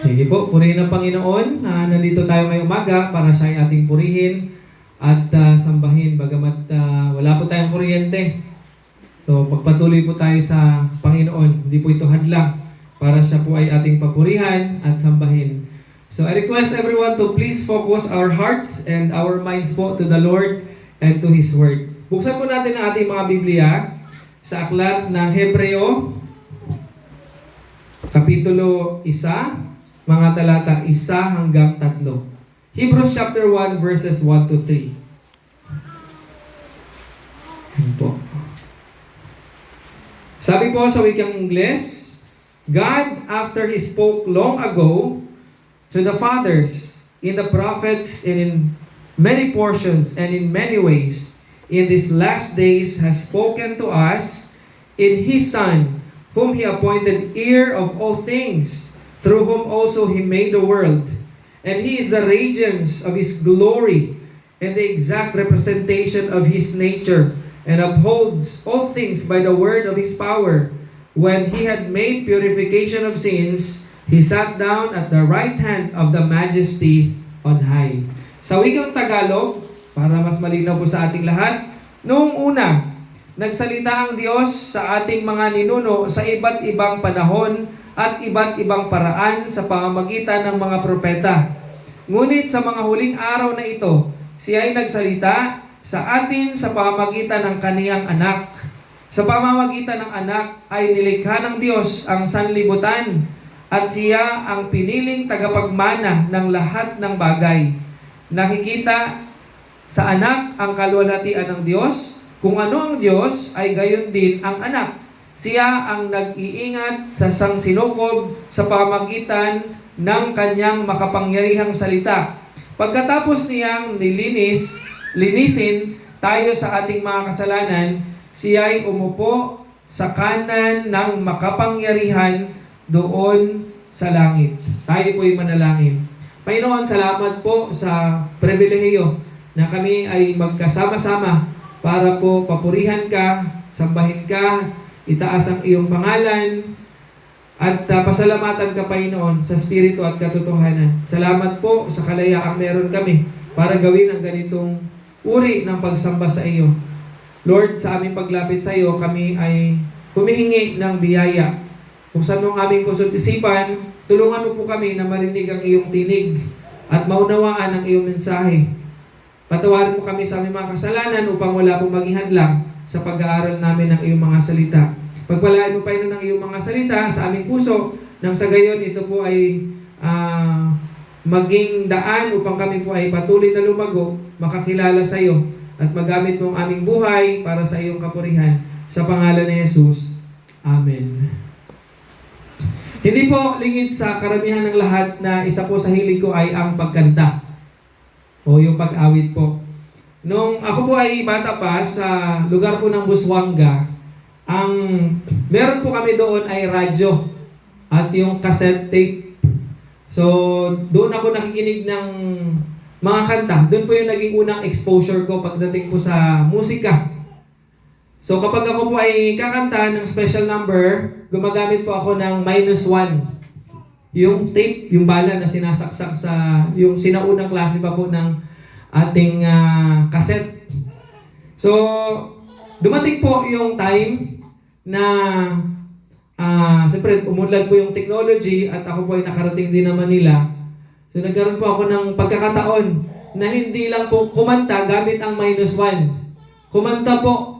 Sige po, purihin ang Panginoon. Nandito tayo ngayong umaga para siya ay ating purihin at sambahin. Bagamat wala po tayong kuryente. So pagpatuloy po tayo sa Panginoon. Hindi po ito hadlang para siya po ay ating papurihan at sambahin. So I request everyone to please focus our hearts and our minds po to the Lord and to His Word. Buksan po natin ang ating mga Biblia sa aklat ng Hebreo, Kapitulo 1, mga talata 1 hanggang 3. Hebrews chapter 1 verses 1 to 3. Yan po. Sabi po sa wikang Ingles, God, after He spoke long ago to the fathers, in the prophets, and in many portions and in many ways, in these last days has spoken to us in His Son, whom He appointed heir of all things, through whom also He made the world. And He is the radiance of His glory and the exact representation of His nature, and upholds all things by the word of His power. When He had made purification of sins, He sat down at the right hand of the Majesty on high. Sa wikang Tagalog, para mas malinaw po sa ating lahat, noong una, nagsalita ang Diyos sa ating mga ninuno sa iba't ibang panahon at iba't ibang paraan sa pamamagitan ng mga propeta. Ngunit sa mga huling araw na ito, siya ay nagsalita sa atin sa pamamagitan ng kaniyang anak. Sa pamamagitan ng anak ay nilikha ng Diyos ang sanlibutan at siya ang piniling tagapagmana ng lahat ng bagay. Nakikita sa anak ang kaluwalhatian ng Diyos. Kung ano ang Diyos ay gayon din ang anak. Siya ang nag-iingat sa sangsinukob sa pamagitan ng kanyang makapangyarihang salita. Pagkatapos niyang linisin tayo sa ating mga kasalanan, siya ay umupo sa kanan ng makapangyarihan doon sa langit. Tayo po'y manalangin. Panginoon, salamat po sa pribilehiyo na kami ay magkasama-sama para po papurihan ka, sambahin ka, itaas ang iyong pangalan, at pasalamatan ka, Panginoon, sa Espiritu at katotohanan. Salamat po sa kalayaang meron kami para gawin ang ganitong uri ng pagsamba sa iyo. Lord, sa aming paglapit sa iyo, kami ay humihingi ng biyaya. Kung saan mong aming puso't isipan, tulungan mo po kami na marinig ang iyong tinig at maunawaan ang iyong mensahe. Patawarin mo kami sa aming mga kasalanan upang wala pong maging hadlang sa pag-aaral namin ng iyong mga salita. Pagpalain mo, Panginoon, ng iyong mga salita sa aming puso, nang sa gayon ito po ay maging daan upang kami po ay patuloy na lumago, makakilala sa iyo, at magamit mo ang aming buhay para sa iyong kapurihan. Sa pangalan ni Jesus. Amen. Hindi po lingid sa karamihan ng lahat na isa po sa hilig ko ay ang pagkanta o yung pag-awit po. Nung ako po ay bata pa sa lugar po ng Busuanga, meron po kami doon ay radyo at yung cassette tape. So, doon ako nakikinig ng mga kanta. Doon po yung naging unang exposure ko pagdating po sa musika. So, kapag ako po ay kakanta ng special number, gumagamit po ako ng -1. Yung tape, yung bala na sinasaksak sa yung sinaunang klase pa po ng ating cassette. So, dumating po yung time na siyempre umunlad po yung technology at ako po ay nakarating din ng Manila. So, nagkaroon po ako ng pagkakataon na hindi lang po kumanta gamit ang -1. Kumanta po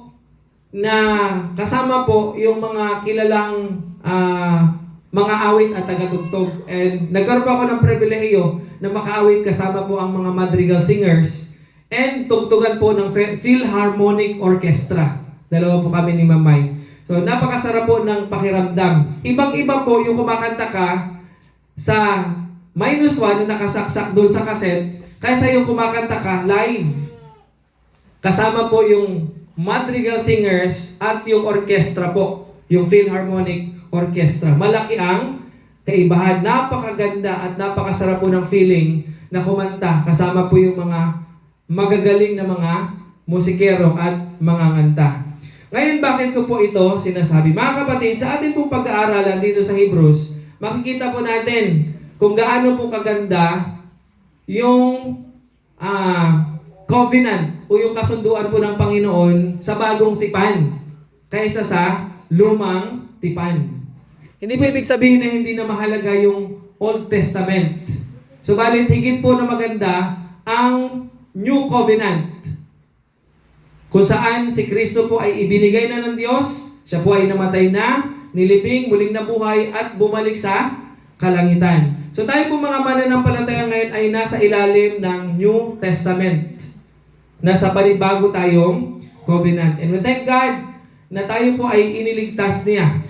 na kasama po yung mga kilalang mga awit at tagatugtog. And nagkaroon po ako ng pribilehiyo na makaawit kasama po ang mga madrigal singers and tugtugan po ng Philharmonic Orchestra. Dalawa po kami ni Mamay. So napakasarap po ng pakiramdam. Ibang-iba po yung kumakanta ka sa -1 na nakasaksak doon sa cassette kaysa yung kumakanta ka live. Kasama po yung madrigal singers at yung orchestra po, yung Philharmonic Orchestra. Malaki ang kaibahan. Napakaganda at napakasarap po ng feeling na kumanta kasama po yung mga magagaling na mga musikero at mga nganta. Ngayon, bakit ko po ito sinasabi? Mga kapatid, sa ating pong pag-aaralan dito sa Hebrews, makikita po natin kung gaano po kaganda yung covenant o yung kasunduan po ng Panginoon sa bagong tipan kaysa sa lumang tipan. Hindi po ibig sabihin na hindi na mahalaga yung Old Testament. Subalit higit po na maganda ang New Covenant, kung saan si Kristo po ay ibinigay na ng Diyos, siya po ay namatay na, niliping, muling nabuhay, at bumalik sa kalangitan. So tayo po mga mananampalataya ngayon ay nasa ilalim ng New Testament. Nasa panibago tayong covenant. And we thank God na tayo po ay iniligtas niya.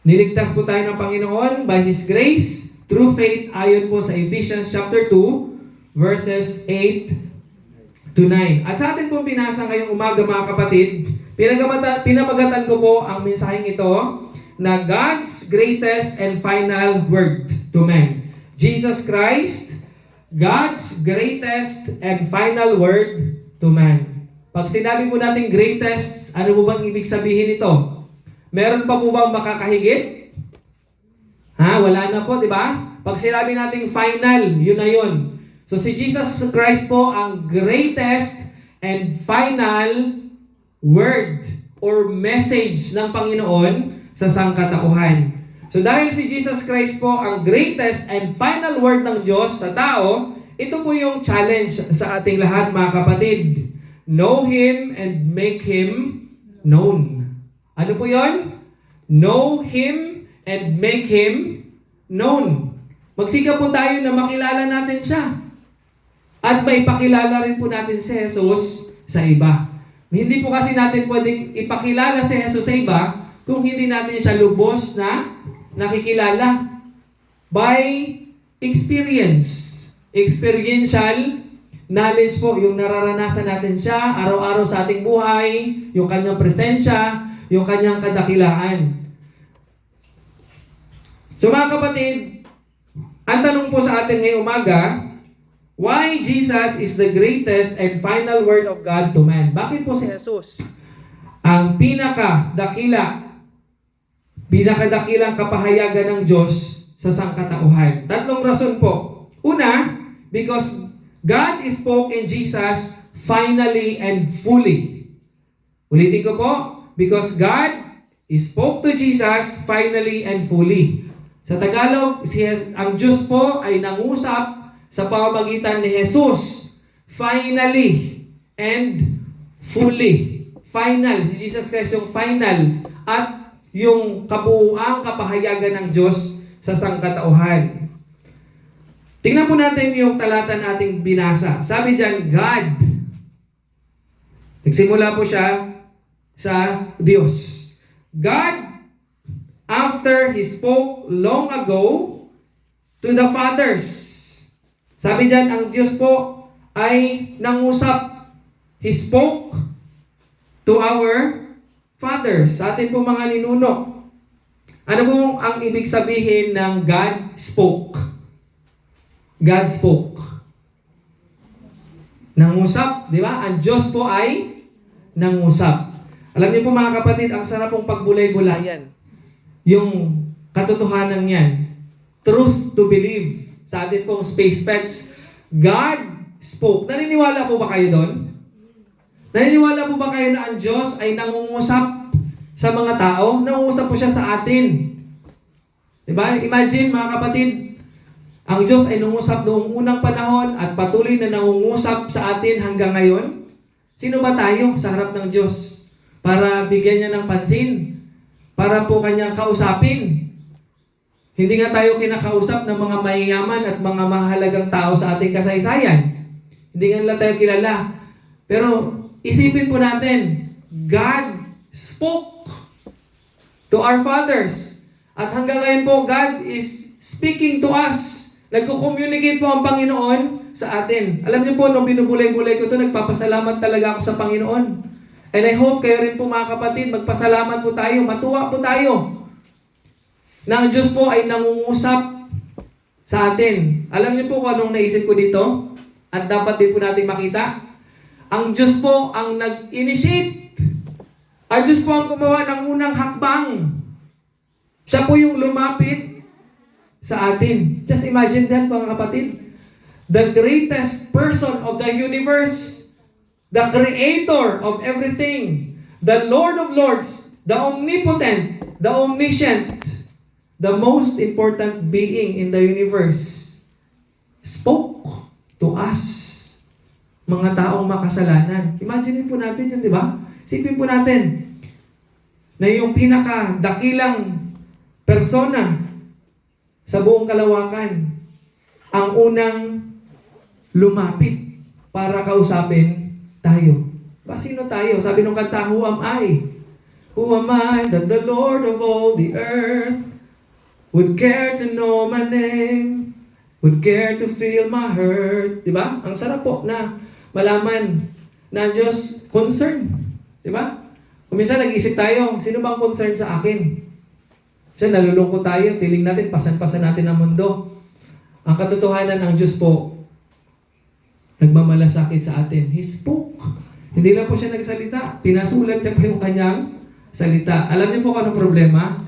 Niligtas po tayo ng Panginoon by His grace through faith ayon po sa Ephesians chapter 2 verses 8 to 9. At sa atin pong binasa ngayong umaga mga kapatid, pinamagatan ko po ang mensaheng ito na God's greatest and final word to man. Jesus Christ, God's greatest and final word to man. Pag sinabi po natin greatest, ano po bang ibig sabihin ito? Meron pa po bang makakahigit? Wala na po, di ba? Pag sinabi natin final, yun na yun. So si Jesus Christ po ang greatest and final word or message ng Panginoon sa sangkatauhan. So dahil si Jesus Christ po ang greatest and final word ng Diyos sa tao, ito po yung challenge sa ating lahat mga kapatid. Know Him and make Him known. Ano po yun? Know Him and make Him known. Magsikap po tayo na makilala natin siya. At maipakilala rin po natin si Jesus sa iba. Hindi po kasi natin pwedeng ipakilala si Jesus sa iba kung hindi natin siya lubos na nakikilala. By experience. Experiential knowledge po, yung nararanasan natin siya araw-araw sa ating buhay, yung kanyang presensya, yung kanyang kadakilaan. So mga kapatid, ang tanong po sa atin ngayong umaga, why Jesus is the greatest and final word of God to man? Bakit po si Jesus ang pinakadakilang kapahayagan ng Diyos sa sangkatauhan? Tatlong rason po. Una, because God spoke in Jesus finally and fully. Ulitin ko po, because God spoke to Jesus finally and fully. Sa Tagalog, ang Diyos po ay nangusap sa pamamagitan ni Jesus finally and fully. Final, si Jesus Christ yung final at yung kabuuang kapahayagan ng Diyos sa sangkatauhan. Tingnan po natin yung talata nating binasa. Sabi diyan, God. Nagsimula po siya sa Diyos. God, after He spoke long ago to the fathers. Sabi diyan, ang Diyos po ay nangusap. He spoke to our fathers. Sa atin po mga ninuno. Ano po ang ibig sabihin ng God spoke? God spoke. Nangusap, di ba? Ang Diyos po ay nangusap. Alam niyo po mga kapatid, ang sarap pong pagbulay-bulayan. Yung katotohanan yan. Truth to believe. Sa atin pong space pets, God spoke. Naniniwala po ba kayo doon? Naniniwala po ba kayo na ang Diyos ay nangungusap sa mga tao? Nangungusap po siya sa atin. Diba? Imagine mga kapatid, ang Diyos ay nangungusap noong unang panahon at patuloy na nangungusap sa atin hanggang ngayon. Sino ba tayo sa harap ng Diyos para bigyan niya ng pansin? Para po kanyang kausapin? Hindi nga tayo kinakausap ng mga mayayaman at mga mahalagang tao sa ating kasaysayan. Hindi nga nila tayo kilala. Pero isipin po natin, God spoke to our fathers. At hanggang ngayon po, God is speaking to us. Nagko-communicate po ang Panginoon sa atin. Alam niyo po, nung binubulay-bulay ko ito, nagpapasalamat talaga ako sa Panginoon. And I hope kayo rin po mga kapatid, magpasalamat po tayo, matuwa po tayo na ang Diyos po ay nangungusap sa atin. Alam niyo po kung anong naisip ko dito? At dapat din po natin makita? Ang Diyos po ang nag-initiate. Ang Diyos po ang gumawa ng unang hakbang. Siya po yung lumapit sa atin. Just imagine that, mga kapatid. The greatest person of the universe, the creator of everything, the Lord of Lords, the omnipotent, the omniscient, the most important being in the universe, spoke to us, mga taong makasalanan. Imagine po natin yun, di ba? Isipin po natin na yung pinaka-dakilang persona sa buong kalawakan ang unang lumapit para kausapin tayo. Ba, sino tayo? Sabi nung kanta, who am I? Who am I that the Lord of all the earth would care to know my name, would care to feel my hurt? Diba? Ang sarap po na malaman na Diyos concern. Diba? Kung minsan nag-isip tayo, sino bang concern sa akin? Kasi nalulungkot tayo, piling natin, pasan-pasan natin ang mundo. Ang katotohanan ng Diyos po, nagmamalasakit sa atin. He spoke. Hindi lang po siya nagsalita. Pinasulat niya pa yung kanyang salita. Alam niyo po kung anong problema?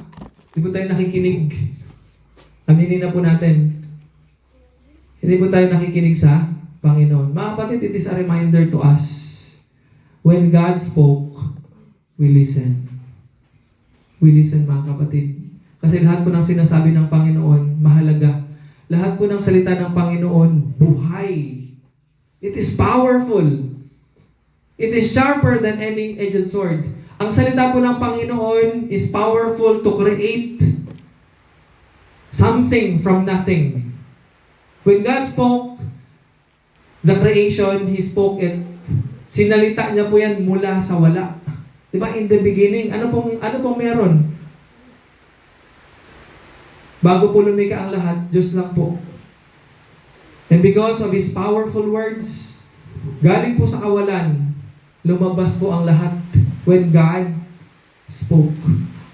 Hindi po tayo nakikinig. Aminin na po natin. Hindi po tayo nakikinig sa Panginoon. Mga kapatid, it is a reminder to us. When God spoke, we listen. We listen, mga kapatid. Kasi lahat po ng sinasabi ng Panginoon, mahalaga. Lahat po ng salita ng Panginoon, buhay. It is powerful. It is sharper than any edged sword. Ang salita po ng Panginoon is powerful to create something from nothing. When God spoke the creation, He spoke it. Sinalita niya po yan mula sa wala. Diba? In the beginning, ano pong meron? Bago po lumika ang lahat, Diyos lang po. And because of His powerful words, galing po sa kawalan, lumabas po ang lahat when God spoke.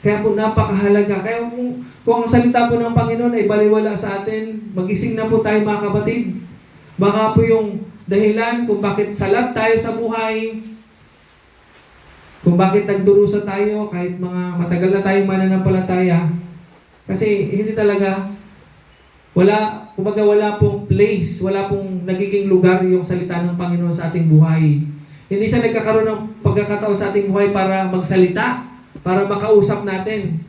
Kaya po napakahalaga. Kaya kung ang salita po ng Panginoon ay baliwala sa atin, magising na po tayo, mga kapatid. Baka po yung dahilan kung bakit salat tayo sa buhay, kung bakit nagdurusa tayo kahit mga matagal na tayong mananampalataya, kasi hindi talaga, kumbaga wala pong place, wala pong nagiging lugar yung salita ng Panginoon sa ating buhay. Hindi siya nagkakaroon ng pagkakataon sa ating buhay para magsalita, para makausap natin.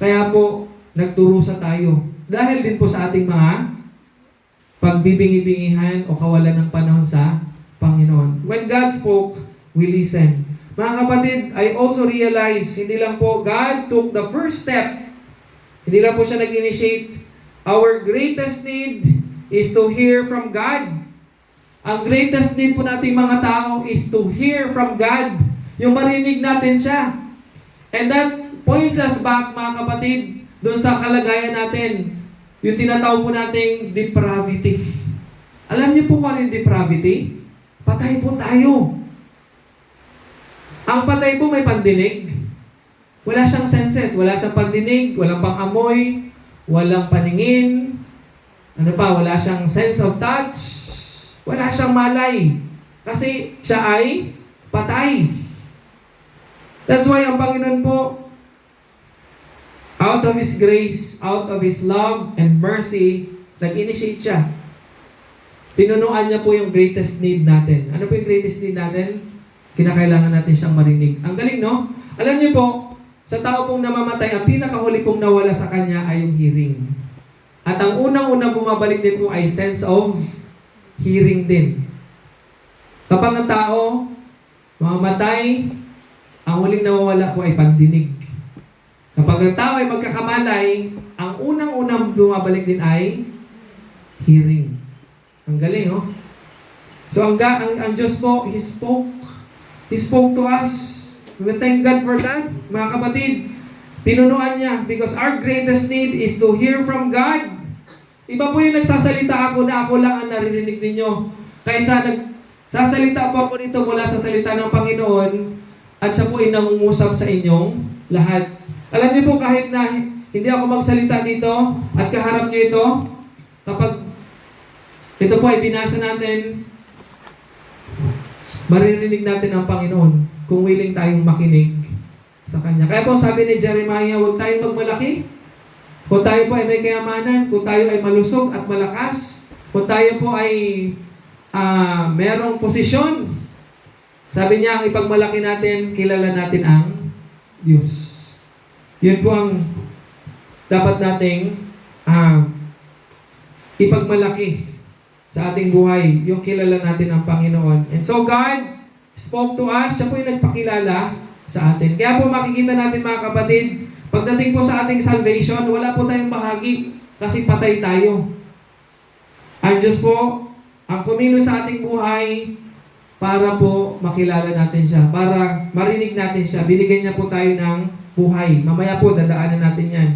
Kaya po, nagdurusa tayo. Dahil din po sa ating mga pagbibingi-bingihan o kawalan ng panahon sa Panginoon. When God spoke, we listen. Mga kapatid, I also realize, hindi lang po God took the first step. Hindi lang po siya nag-initiate. Our greatest need is to hear from God. Ang greatest need po nating mga tao is to hear from God. Yung marinig natin siya. And that points us back, mga kapatid, doon sa kalagayan natin. Yung tinatawag po nating depravity. Alam niyo po kung ano yung depravity? Patay po tayo. Ang patay po may pandinig. Wala siyang senses. Wala siyang pandinig, walang pang-amoy, walang paningin. Ano pa? Wala siyang sense of touch. Wala siyang malay. Kasi siya ay patay. That's why ang Panginoon po, out of His grace, out of His love and mercy, nag-initiate siya. Pinunuan niya po yung greatest need natin. Ano po yung greatest need natin? Kinakailangan natin siyang marinig. Ang galing, no? Alam niyo po, sa tao pong namamatay, ang pinakahuli pong nawala sa kanya ay yung hearing. At ang unang-unang bumabalik din po ay sense of hearing din. Kapag ang tao mamamatay, ang huling nawawala po ay pandinig. Kapag ang tao ay magkakamalay, ang unang-unang bumabalik din ay hearing. Ang galing, oh. So, ang Diyos po, He spoke. He spoke to us. We thank God for that, mga kapatid. Pinunuan niya because our greatest need is to hear from God. Iba po yung nagsasalita ako na ako lang ang naririnig ninyo. Kaysa nagsasalita po ako dito mula sa salita ng Panginoon at siya po ay nangungusap sa inyong lahat. Alam niyo po, kahit na hindi ako magsalita dito at kaharap niyo ito, kapag ito po ay binasa natin, maririnig natin ang Panginoon kung willing tayong makinig sa Kanya. Kaya po sabi ni Jeremiah, huwag tayong magmalaki, Kung tayo po ay may kayamanan, kung tayo ay malusog at malakas, kung tayo po ay merong posisyon, sabi niya, ang ipagmalaki natin, kilala natin ang Diyos. Yun po ang dapat nating ipagmalaki sa ating buhay, yung kilala natin ang Panginoon. And so God spoke to us, siya po yung nagpakilala sa atin. Kaya po makikita natin mga kapatid, pagdating po sa ating salvation, wala po tayong bahagi kasi patay tayo. Ang Diyos po, ang kumino sa ating buhay para po makilala natin siya, para marinig natin siya. Binigyan niya po tayo ng buhay. Mamaya po, dadaanan natin yan.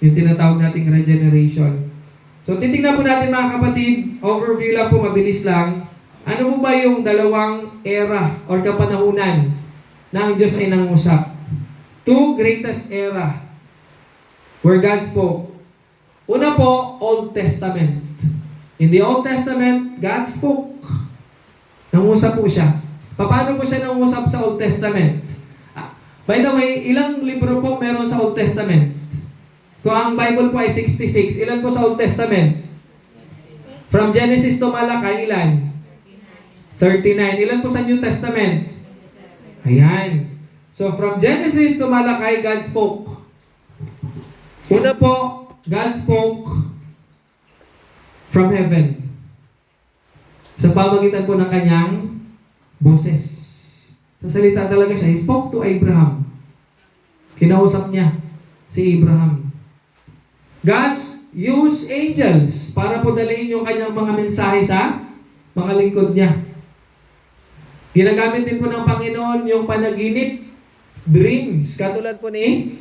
Yung tinatawag nating regeneration. So, titignan po natin mga kapatid, overview lang po, mabilis lang. Ano po ba yung dalawang era or kapanahunan na ang Diyos ay nangusap? Two greatest era where God spoke. Una po, Old Testament. In the Old Testament, God spoke. Nangusap po siya. Paano po siya nangusap sa Old Testament? By the way, ilang libro po meron sa Old Testament? Kung ang Bible po ay 66, ilan po sa Old Testament? From Genesis to Malachi, ilan? 39. Ilan po sa New Testament? Ayan. So from Genesis to Malachi, God spoke. Una po, God spoke from heaven. Sa pamagitan po ng kanyang boses. Sa salita talaga siya. He spoke to Abraham. Kinausap niya si Abraham. God used angels para po dalhin yung kanyang mga mensahe sa mga lingkod niya. Ginagamit din po ng Panginoon yung panaginip, dreams, katulad po ni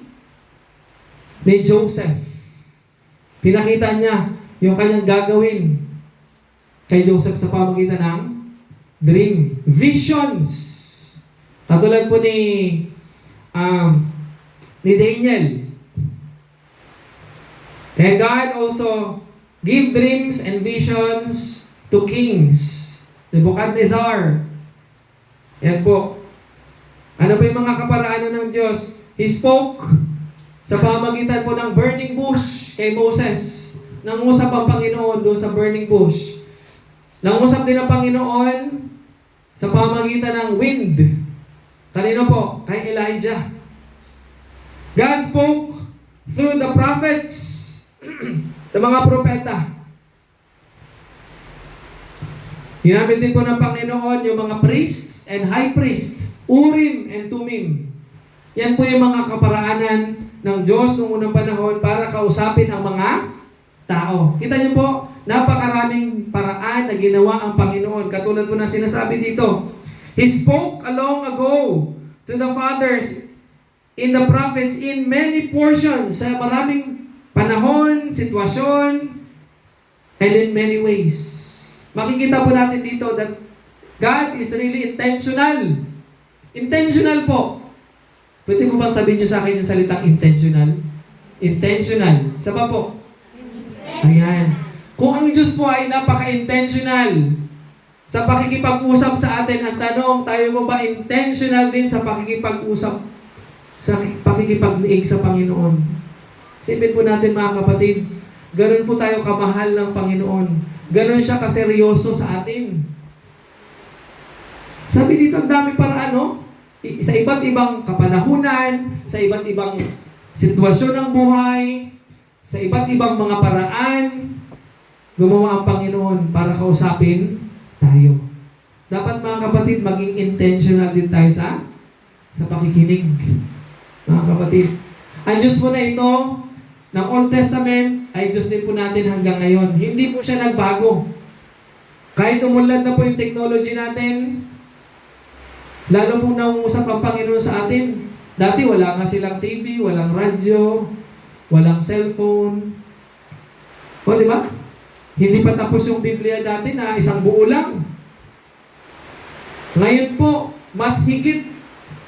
Joseph. Pinakita niya yung kanyang gagawin kay Joseph sa pamagitan ng dream. Visions. Katulad po ni Daniel. And God also give dreams and visions to kings. Nebuchadnezzar. Yan po. Ano po yung mga kaparaanan ng Diyos? He spoke sa pamagitan po ng burning bush kay Moses. Nangusap ang Panginoon doon sa burning bush. Nangusap din ang Panginoon sa pamagitan ng wind. Kanino po? Kay Elijah. God spoke through the prophets, sa mga propeta. Ginamit din po ng Panginoon yung mga priests and high priest, Urim and Tumim. Yan po yung mga kaparaanan ng Diyos noong unang panahon para kausapin ang mga tao. Kita niyo po, napakaraming paraan na ginawa ang Panginoon. Katulad po na sinasabi dito, He spoke long ago to the fathers in the prophets in many portions, sa maraming panahon, sitwasyon, and in many ways. Makikita po natin dito that God is really intentional. Intentional po. Pwede mo bang sabihin nyo sa akin yung salitang intentional? Intentional. Saba po? Ayan. Kung ang Diyos po ay napaka-intentional sa pakikipag-usap sa atin, ang tanong, tayo mo ba intentional din sa pakikipag-usap, sa pakikipag-liig sa Panginoon? Isipin po natin mga kapatid, ganun po tayo kamahal ng Panginoon. Ganun siya kaseryoso sa atin. Sabi dito, ang dami paraan, no? Sa iba't ibang kapanahunan, sa iba't ibang sitwasyon ng buhay, sa iba't ibang mga paraan, gumawa ang Panginoon para kausapin tayo. Dapat mga kapatid, maging intentional din tayo sa pakikinig. Mga kapatid, ang Diyos po na ito, ng Old Testament, ay Diyos din po natin hanggang ngayon. Hindi po siya nagbago. Kahit umunlad na po yung technology natin, lalo po nangungusap ang Panginoon sa atin. Dati wala nga silang TV, walang radyo, walang cellphone. O, di ba? Hindi pa tapos yung Biblia dati na isang buo lang. Ngayon po, mas higit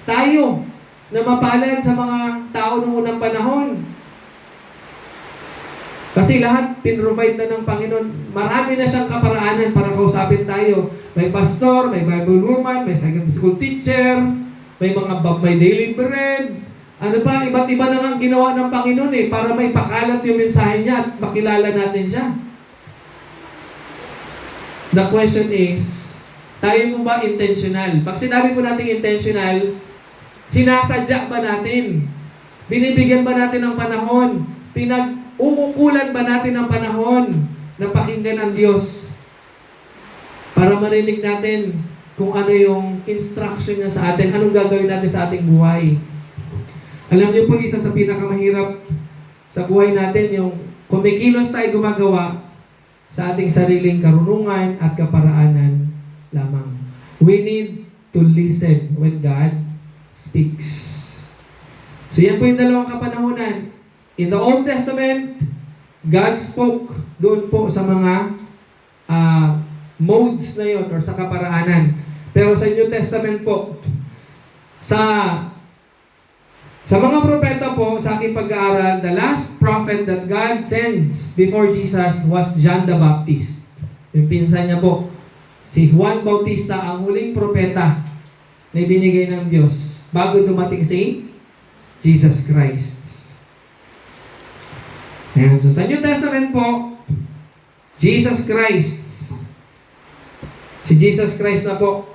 tayo na mapalad sa mga tao ng unang panahon. Kasi lahat pinrovide na ng Panginoon. Marami na siyang kaparaanan para kausapin tayo. May pastor, may Bible woman, may Sunday school teacher, may daily bread, Ano ba, iba't iba na ang ginawa ng Panginoon para may pakalat yung mensahe niya at makilala natin siya. The question is, tayo mo ba intentional? Pag sinabi po natin intentional, sinasadya ba natin? Binibigyan ba natin ng panahon? Pinag-uukulan ba natin ng panahon na pakinggan ang Diyos? Para marinig natin kung ano yung instruction niya sa atin, anong gagawin natin sa ating buhay. Alam niyo po, isa sa pinakamahirap sa buhay natin, yung kumikilos tayo gumagawa sa ating sariling karunungan at kaparaanan lamang. We need to listen when God speaks. So yan po yung dalawang kapanahunan. In the Old Testament, God spoke doon po sa mga modes na yon or sa kaparaanan. Pero sa New Testament po, sa mga propeta po, sa aking pag-aaral, the last prophet that God sends before Jesus was John the Baptist. Yung pinsan niya po, si Juan Bautista, ang huling propeta na ibinigay ng Diyos bago dumating si Jesus Christ. Ayan. So sa New Testament po, Jesus Christ. Si Jesus Christ na po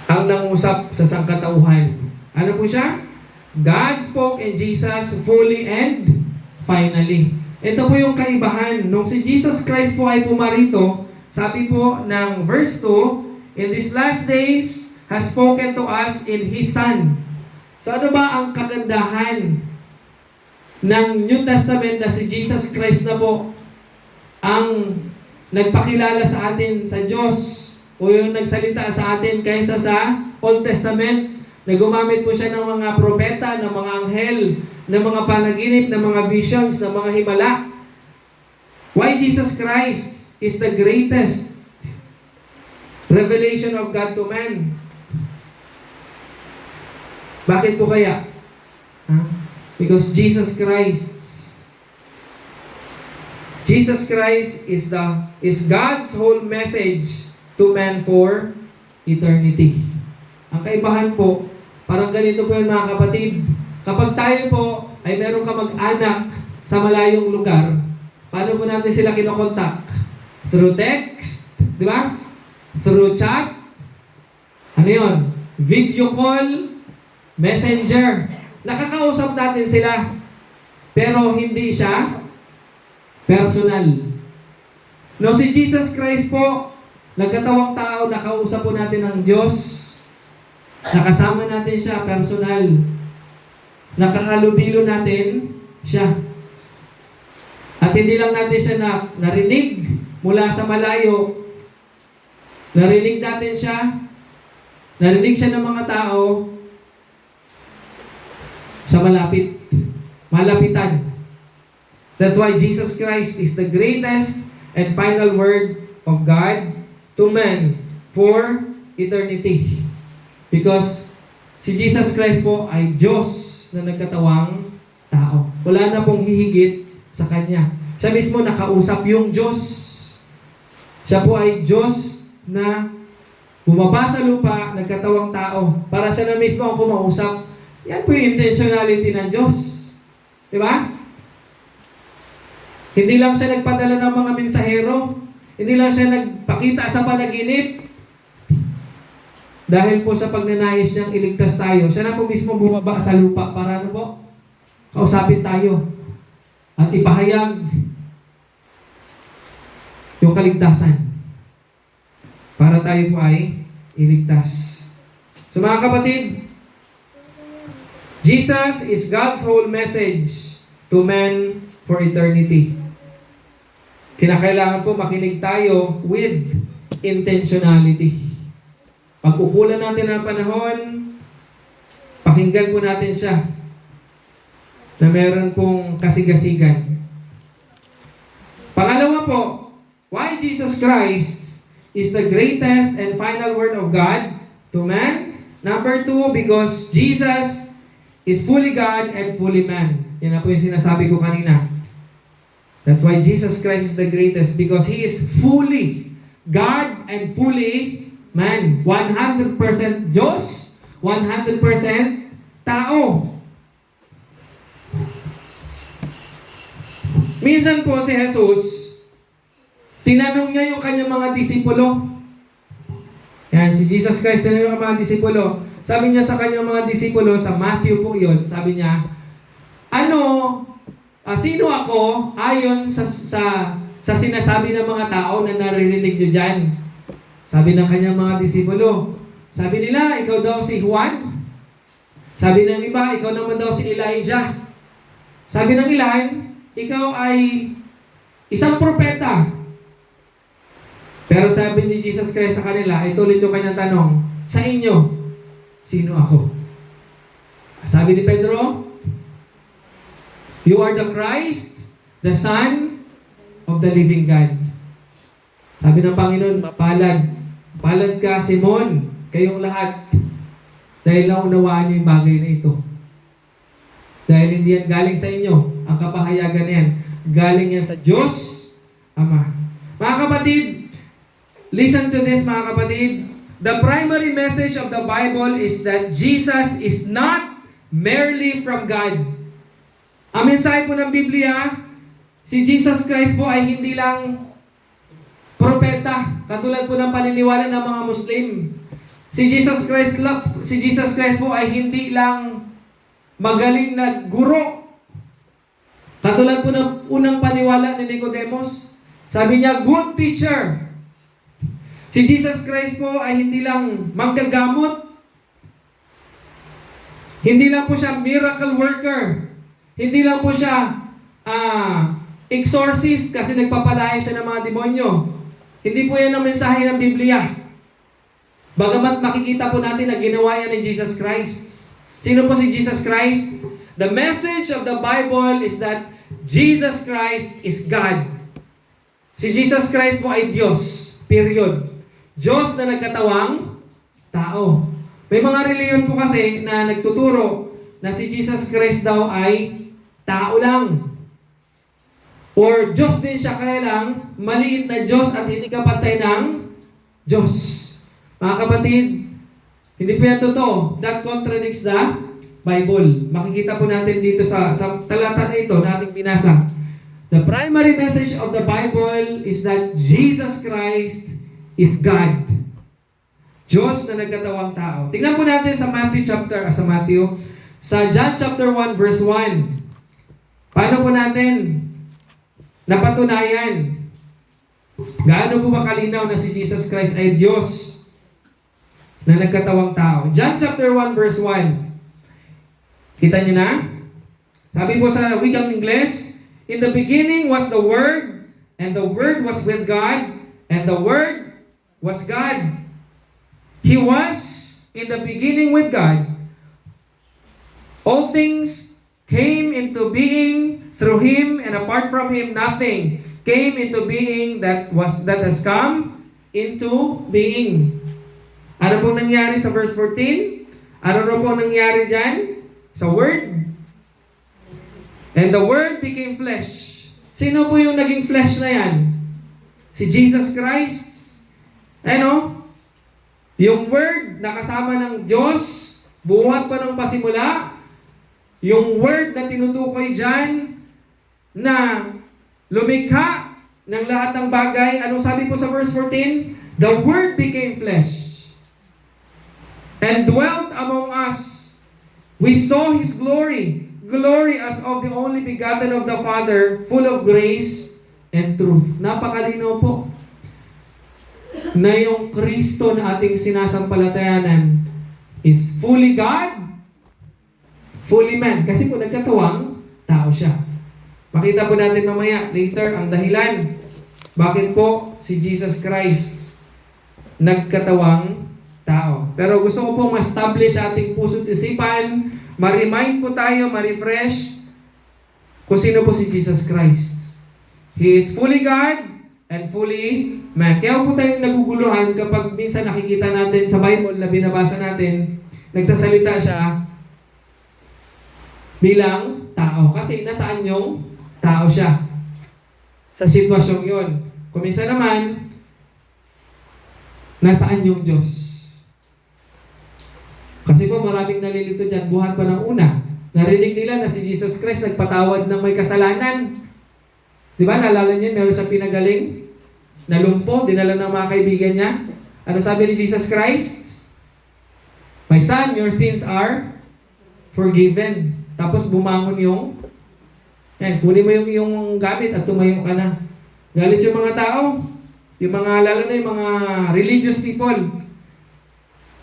ang nangusap sa sangkatauhan. Ano po siya? God spoke in Jesus fully and finally. Ito po yung kaibahan. Nung si Jesus Christ po ay pumarito, sabi po ng verse 2, in these last days has spoken to us in His Son. So ano ba ang kagandahan ng New Testament na si Jesus Christ na po ang nagpakilala sa atin sa Diyos o yung nagsalita sa atin kaysa sa Old Testament na gumamit po siya ng mga propeta, ng mga anghel, ng mga panaginip, ng mga visions, ng mga himala. Why Jesus Christ is the greatest revelation of God to man? Bakit po kaya? Because Jesus Christ is God's whole message to man for eternity. Ang kaibahan po, parang ganito po yung mga kapatid. Kapag tayo po ay meron ka mag-anak sa malayong lugar, paano po natin sila kinokontak? Through text, di ba? Through chat, ano yun? Video call, messenger. Nakakausap natin sila. Pero hindi siya personal. No, si Jesus Christ po, nagkatawang tao, nakausap po natin ng Diyos. Nakasama natin siya, personal. Nakahalubilo natin siya. At hindi lang natin siya narinig mula sa malayo. Narinig natin siya. Narinig siya ng mga tao sa malapit. Malapitan. That's why Jesus Christ is the greatest and final word of God to man for eternity. Because si Jesus Christ po ay Diyos na nagkatawang tao. Wala na pong hihigit sa Kanya. Siya mismo nakausap yung Diyos. Siya po ay Diyos na bumaba sa lupa, nagkatawang tao. Para siya na mismo ang kumausap. Yan po yung intentionality ng Diyos. Diba? Hindi lang siya nagpadala ng mga mensahero. Hindi lang siya nagpakita sa panaginip. Dahil po sa pagnanais niyang iligtas tayo, siya na po mismo bumaba sa lupa para ano po? Kausapin tayo. At ipahayag yung kaligtasan. Para tayo po ay iligtas. So mga kapatid, Jesus is God's whole message to man for eternity. Kinakailangan po makinig tayo with intentionality. Pagkukulan natin ang panahon, pakinggan po natin siya na meron pong kasigasigan. Pangalawa po, why Jesus Christ is the greatest and final word of God to man? Number 2, because Jesus is fully God and fully man. Yan na po yung sinasabi ko kanina. That's why Jesus Christ is the greatest, because He is fully God and fully man. 100% Diyos, 100% tao. Minsan po si Jesus, tinanong niya yung kanyang mga disipulo. Yan, si Jesus Christ, tinanong yung mga disipulo. Sabi niya sa kanyang mga disipulo, sa Matthew po yun, sabi niya, sino ako ayon sa sinasabi ng mga tao na naririnig nyo dyan? Sabi ng kanyang mga disipulo. Sabi nila, ikaw daw si Juan. Sabi ng iba, ikaw naman daw si Elijah. Sabi ng ilan, ikaw ay isang propeta. Pero sabi ni Jesus Christ sa kanila, ito ulit yung kanyang tanong, sa inyo, sino ako? Sabi ni Pedro, you are the Christ, the Son of the living God. Sabi ng Panginoon, palad ka, Simon, kayong lahat, dahil naunawaan niyo yung bagay na ito. Dahil hindi yan galing sa inyo, ang kapahayagan na yan, galing yan sa Diyos Ama. Mga kapatid, listen to this mga kapatid. The primary message of the Bible is that Jesus is not merely from God. Ang mensahe po ng Biblia, si Jesus Christ po ay hindi lang propeta, katulad po ng paniniwala ng mga Muslim. Si Jesus Christ po ay hindi lang magaling na guro. Katulad po ng unang paniwala ni Nicodemus. Sabi niya, good teacher. Si Jesus Christ po ay hindi lang manggagamot. Hindi lang po siya miracle worker. Hindi lang po siya exorcist kasi nagpapalaya siya ng mga demonyo. Hindi po yan ang mensahe ng Biblia. Bagamat makikita po natin na ginawa yan ni Jesus Christ. Sino po si Jesus Christ? The message of the Bible is that Jesus Christ is God. Si Jesus Christ po ay Diyos. Period. Diyos na nagkatawang tao. May mga reliyon po kasi na nagtuturo na si Jesus Christ daw ay tao lang. Or Diyos din siya, kaya lang maliit na Diyos at hindi kapantay ng Diyos. Mga kapatid, hindi po yan totoo. That contradicts the Bible. Makikita po natin dito sa talata na ito na ating binasa. The primary message of the Bible is that Jesus Christ is God. Diyos na nagkatawang tao. Tingnan po natin sa John chapter 1 verse 1. Paano po natin napatunayan? Gaano po ba kalinaw na si Jesus Christ ay Diyos na nagkatawang tao? John chapter 1 verse 1. Kita niyo na? Sabi po sa wikang Ingles, in the beginning was the Word, and the Word was with God, and the Word was God. He was in the beginning with God. All things came into being through Him, and apart from Him, nothing came into being that has come into being. Ano po nangyari sa verse 14? Ano po nangyari dyan? Sa Word? And the Word became flesh. Sino po yung naging flesh na yan? Si Jesus Christ. Ano? Yung Word na kasama ng Diyos, buhat pa ng pasimula. Yung Word na tinutukoy dyan, na lumikha ng lahat ng bagay. Anong sabi po sa verse 14? The Word became flesh and dwelt among us. We saw His glory, glory as of the only begotten of the Father, full of grace and truth. Napakalinaw po na yung Kristo na ating sinasampalatayanan is fully God, fully man. Kasi po nagkatawang tao siya. Makita po natin mamaya, later, ang dahilan. Bakit po si Jesus Christ nagkatawang tao? Pero gusto ko pong ma-establish ating puso't isipan, ma-remind po tayo, ma-refresh kung sino po si Jesus Christ. He is fully God and fully man. Kaya po tayong naguguluhan kapag minsan nakikita natin sa Bible na binabasa natin, nagsasalita siya bilang tao. Kasi nasaan yung tao siya? Sa sitwasyong yon. Kung minsan naman, nasaan yung Diyos? Kasi po maraming nalilito dyan, buhat pa ng una. Narinig nila na si Jesus Christ nagpatawad ng may kasalanan. Di ba? Naalala niyo, meron siyang pinagaling, nalumpo, dinala ng mga kaibigan niya. Ano sabi ni Jesus Christ? My son, your sins are forgiven. Tapos bumangon yung, kunin mo yung iyong gamit at tumayo ka na. Galit yung mga tao, yung mga, lalo na yung mga religious people.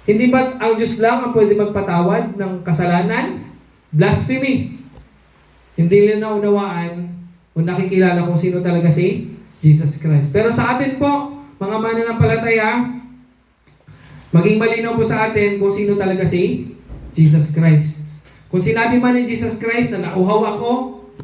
Hindi ba ang Diyos lang ang pwede magpatawad ng kasalanan? Blasphemy. Hindi nila naunawaan o nakikilala kung sino talaga si Jesus Christ. Pero sa atin po, mga mananampalataya, maging malinaw po sa atin kung sino talaga si Jesus Christ. Kung sinabi man ni Jesus Christ na nauhaw ako,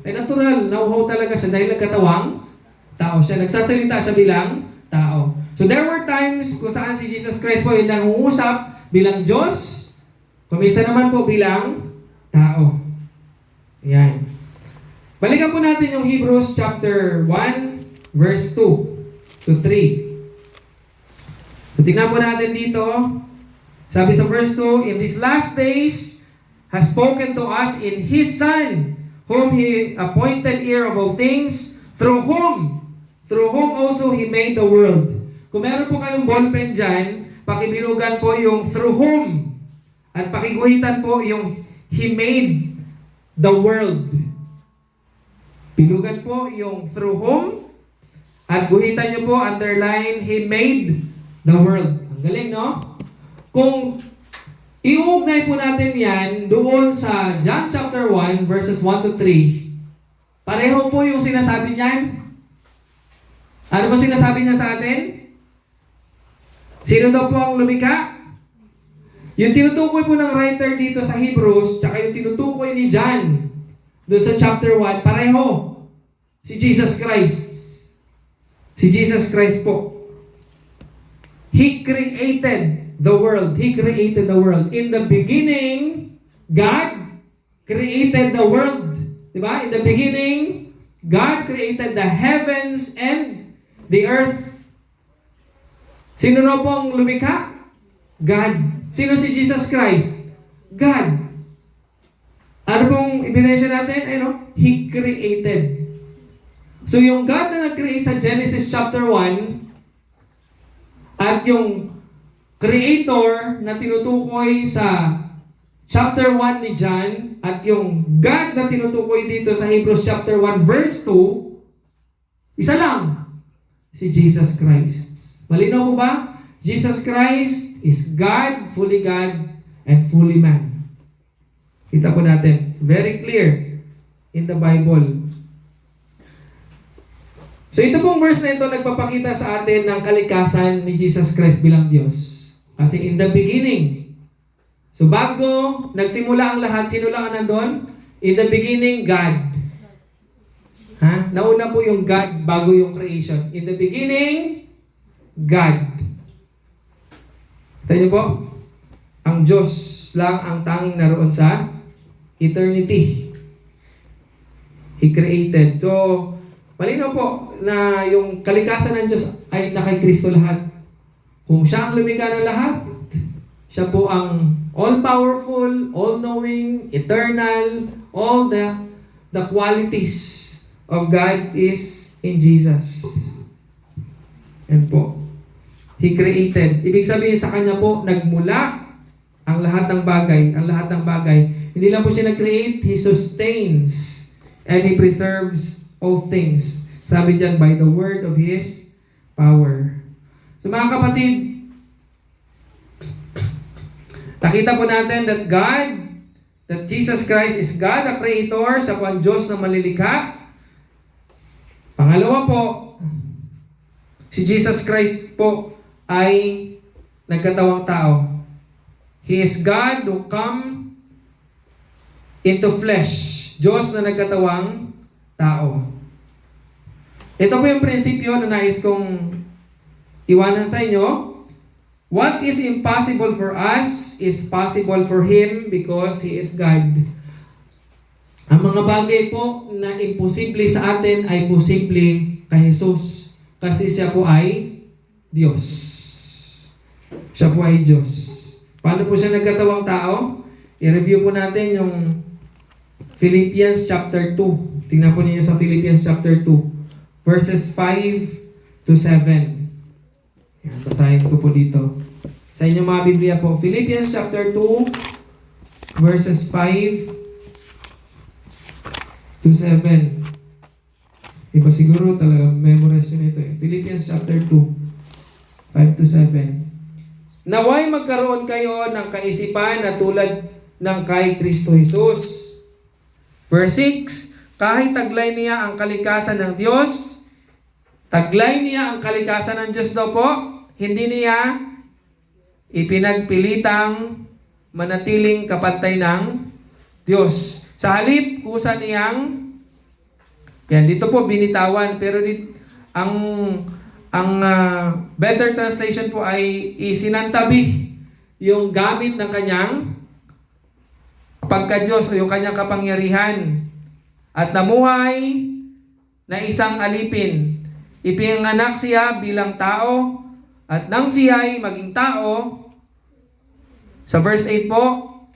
ay natural, nauhaw talaga siya dahil nagkatawang tao siya. Nagsasalita siya bilang tao. So there were times kung saan si Jesus Christ po yung nangungusap bilang Diyos, kumisa naman po bilang tao. Ayan. Balikan po natin yung Hebrews chapter 1, verse 2 to 3. So, tingnan po natin dito. Sabi sa verse 2, in these last days has spoken to us in His Son, whom He appointed heir of all things, through whom also He made the world. Kung meron po kayong ballpen dyan, pakibilugan po yung through whom, at pakiguhitan po yung He made the world. Bilugan po yung through whom, at guhitan nyo po, underline, He made the world. Ang galing, no? Kung iugnay po natin yan doon sa John chapter 1, verses 1 to 3, pareho po yung sinasabi niyan. Ano ba sinasabi niya sa atin? Sino daw po ang lumikha? Yung tinutukoy po ng writer dito sa Hebrews, tsaka yung tinutukoy ni John doon sa chapter 1, pareho. Si Jesus Christ. Si Jesus Christ po. He created the world. He created the world. In the beginning, God created the world. Diba? In the beginning, God created the heavens and the earth. Sino na po ang lumikha? God. Sino si Jesus Christ? God. Ano pong ebidensya natin? He created. So yung God na nag-create sa Genesis chapter 1 at yung Creator na tinutukoy sa chapter 1 ni John at yung God na tinutukoy dito sa Hebrews chapter 1 verse 2, isa lang, si Jesus Christ. Malinaw po ba? Jesus Christ is God, and fully man. Kita po natin. Very clear in the Bible. So ito pong verse na ito nagpapakita sa atin ng kalikasan ni Jesus Christ bilang Diyos. Kasi in the beginning. So bago nagsimula ang lahat, sino lang ang nandun? In the beginning, God. Nauna po yung God bago yung creation. In the beginning, God. Tayo niyo po, ang Diyos lang ang tanging naroon sa eternity. He created. So, malinaw po na yung kalikasan ng Diyos ay na kay Kristo lahat. Kung siya ang lumikha ng lahat, siya po ang all-powerful, all-knowing, eternal, all the qualities of God is in Jesus. And po, He created. Ibig sabihin sa Kanya po, nagmula ang lahat ng bagay. Ang lahat ng bagay. Hindi lang po siya nag-create, He sustains and He preserves all things. Sabi dyan, by the word of His power. So mga kapatid, nakita po natin that Jesus Christ is God, the Creator, siya po ang Diyos na malilikha. Pangalawa po, si Jesus Christ po ay nagkatawang tao. He is God who come into flesh. Diyos na nagkatawang tao. Ito po yung prinsipyo na nais kong iwanan sa inyo. What is impossible for us is possible for Him because He is God. Ang mga bagay po na imposible sa atin ay posible kay Jesus. Kasi siya po ay Diyos. Siya po ay Diyos. Paano po siya nagkatawang tao? I-review po natin yung Philippians chapter 2. Tingnan po ninyo sa Philippians chapter 2, verses 5 to 7. Yan, basahin ko po dito. Sa inyong mga Biblia po, Philippians chapter 2, verses 5 to 7. Iba siguro talaga memorize nyo ito eh. Philippians chapter 2, 5 to 7. Naway magkaroon kayo ng kaisipan na tulad ng kay Kristo Jesus. Verse 6, kahit taglay niya ang kalikasan ng Diyos, taglay niya ang kalikasan ng Diyos daw po, hindi niya ipinagpilitang manatiling kapantay ng Diyos. Sa halip, kusa niyang, yan, dito po binitawan, pero ang better translation po ay isinantabi yung gamit ng kanyang pagka-Diyos o yung kanyang kapangyarihan at namuhay na isang alipin. Ipinanganak siya bilang tao at nang siya'y maging tao, sa verse 8 po,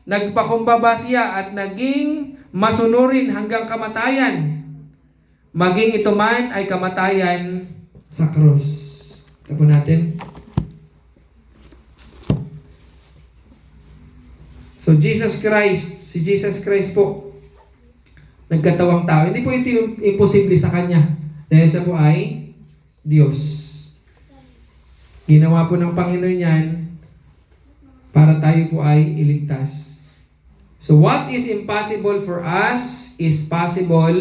nagpakumbaba siya at naging masunurin hanggang kamatayan. Maging ito man ay kamatayan sa krus. Ito po natin. So Jesus Christ, si Jesus Christ po, nagkatawang tao. Hindi po ito yung imposible sa Kanya. Dahil siya po ay Diyos. Ginawa po ng Panginoon yan para tayo po ay iligtas. So what is impossible for us is possible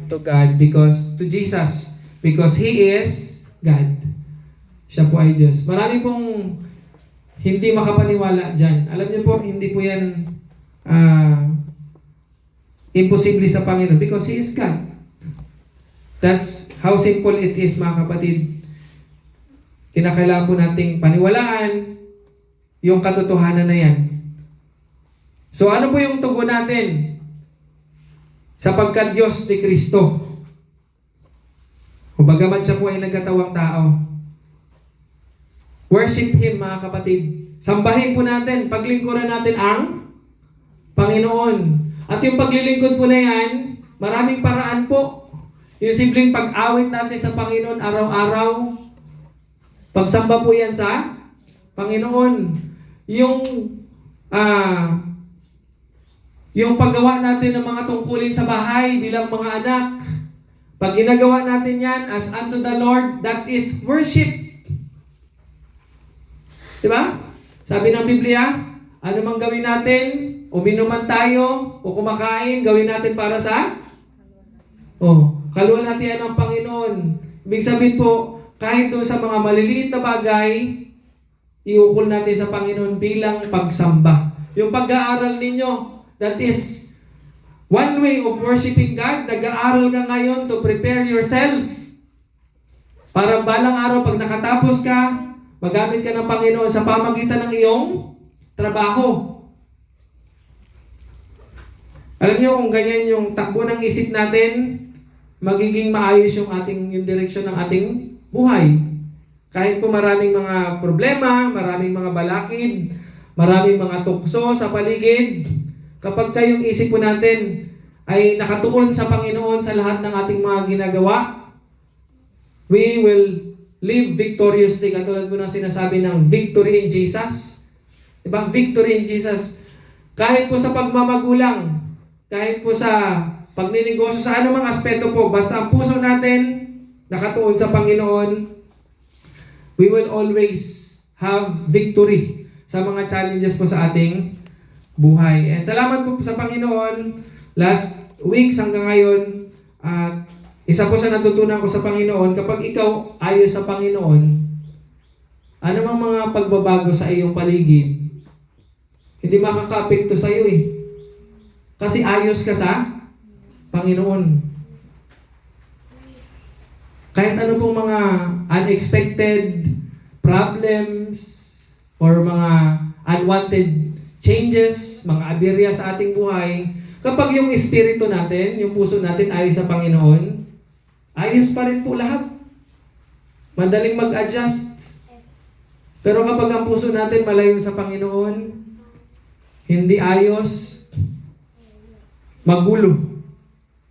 to God to Jesus, because He is God. Siya po ay Diyos. Marami pong hindi makapaniwala dyan. Alam niyo po, hindi po yan imposible sa Panginoon because He is God. That's how simple it is, mga kapatid. Kinakailangan po nating paniwalaan yung katotohanan na yan. So ano po yung tugon natin sa pagka-Diyos ni Kristo? O bagaman siya po ay nagkatawang tao, worship Him, mga kapatid. Sambahin po natin, paglingkuran natin ang Panginoon. At yung paglilingkod po na yan, maraming paraan po. Yung simpleng pag-awit natin sa Panginoon araw-araw, pagsamba po yan sa Panginoon. Yung paggawa natin ng mga tungkulin sa bahay bilang mga anak, pag ginagawa natin yan as unto the Lord, that is worship. Diba? Sabi ng Biblia, ano mang gawin natin, uminuman tayo, o kumakain, gawin natin para sa kaluwalhatian ng Panginoon. Ibig sabihin po, kahit doon sa mga maliliit na bagay, iukol natin sa Panginoon bilang pagsamba. Yung pag-aaral ninyo, that is one way of worshiping God. Nag-aaral ka ngayon to prepare yourself para balang araw, pag nakatapos ka, magamit ka ng Panginoon sa pamagitan ng iyong trabaho. Alam niyo, kung ganyan yung takbo ng isip natin, magiging maayos yung direksyon ng ating buhay. Kahit po maraming mga problema, maraming mga balakid, maraming mga tukso sa paligid, kapag kayong isip po natin ay nakatuon sa Panginoon sa lahat ng ating mga ginagawa, we will live victoriously, katulad po ng sinasabi ng victory in Jesus. Diba? Victory in Jesus. Kahit po sa pagmamagulang, kahit po sa pagninegosyo, sa anumang aspeto po, basta ang puso natin nakatuon sa Panginoon, we will always have victory sa mga challenges po sa ating buhay. And salamat po sa Panginoon. Last weeks hanggang ngayon, isa po sa natutunan ko sa Panginoon, kapag ikaw ayos sa Panginoon, ano mang mga pagbabago sa iyong paligid, hindi makaka-apekto sa iyo eh. Kasi ayos ka sa Panginoon. Kahit ano pong mga unexpected problems or mga unwanted changes, mga aberya sa ating buhay, kapag yung espiritu natin, yung puso natin ayos sa Panginoon, ayos pa rin po lahat. Madaling mag-adjust. Pero kapag ang puso natin malayo sa Panginoon, hindi ayos, magulo.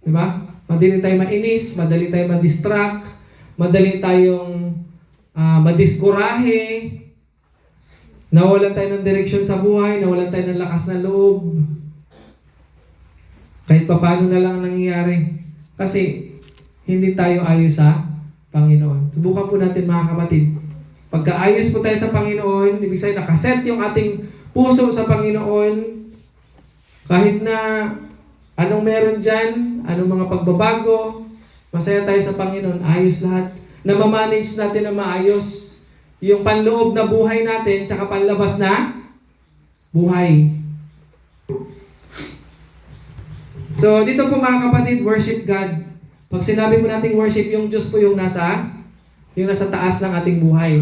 Diba? Madali tayong mainis, madali tayong ma-distract, madali tayong madiskurahe, nawalan tayo ng direksyon sa buhay, nawalan tayo ng lakas ng loob. Kahit paano na lang nangyayari. Kasi hindi tayo ayos sa Panginoon. Subukan po natin mga kapatid. Pagka ayos po tayo sa Panginoon, ibig sabihin nakaset yung ating puso sa Panginoon, kahit na anong meron dyan, anong mga pagbabago, masaya tayo sa Panginoon, ayos lahat. Na ma-manage natin na maayos yung panloob na buhay natin, tsaka panlabas na buhay. So, dito po mga kapatid, worship God. Pag sinabi po natin worship, yung Diyos po yung nasa taas ng ating buhay.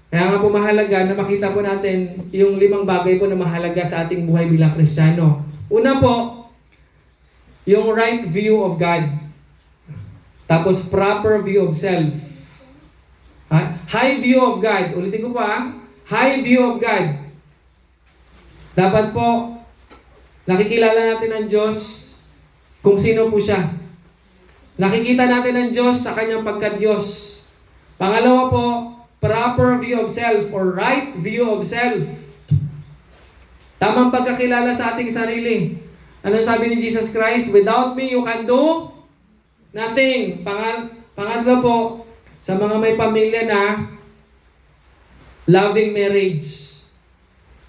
Kaya nga po mahalaga na makita po natin yung 5 bagay po na mahalaga sa ating buhay bilang Kristiyano. Una po, yung right view of God. Tapos proper view of self. High view of God. Ulitin ko pa. High view of God. Dapat po, nakikilala natin ang Diyos kung sino po siya. Nakikita natin ang Diyos sa kanyang pagka-Diyos. Pangalawa po, proper view of self or right view of self. Tamang pagkakilala sa ating sarili. Ano sabi ni Jesus Christ? Without me, you can do nothing. Pangatlo po, sa mga may pamilya na loving marriage.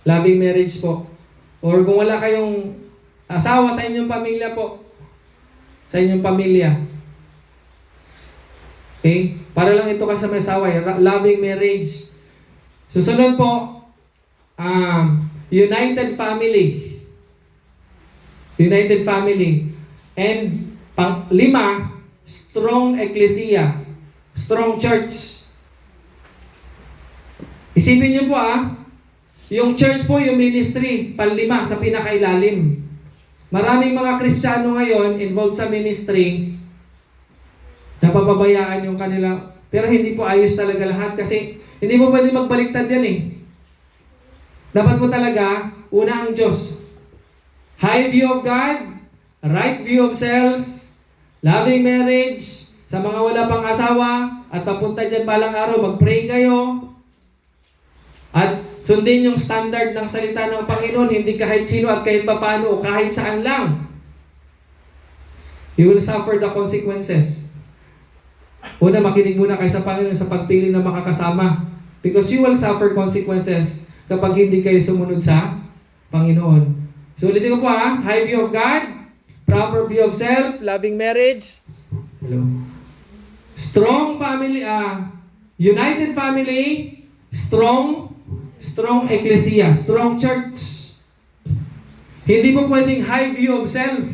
Loving marriage po. Or kung wala kayong asawa sa inyong pamilya po, sa inyong pamilya. Okay? Para lang ito kasama asawa, loving marriage. Susunod po, united family. United family. And 5, strong ecclesia. Strong church. Isipin niyo po yung church po, yung ministry, 5 sa pinakailalim. Maraming mga Kristiyano ngayon involved sa ministry, napapabayaan yung kanila, pero hindi po ayos talaga lahat kasi hindi po pwede magbaliktad yan eh. Dapat po talaga, una ang Diyos. High view of God, right view of self, loving marriage, sa mga wala pang asawa, at papunta dyan balang araw, mag-pray kayo, at sundin yung standard ng salita ng Panginoon, hindi kahit sino at kahit papano, o kahit saan lang. You will suffer the consequences. Una, makinig muna kayo sa Panginoon sa pagpili na makakasama. Because you will suffer consequences kapag hindi kayo sumunod sa Panginoon. So ulitin ko po high view of God, proper view of self, loving marriage, strong family, united family, strong ecclesia, strong church. Hindi po pwedeng high view of self.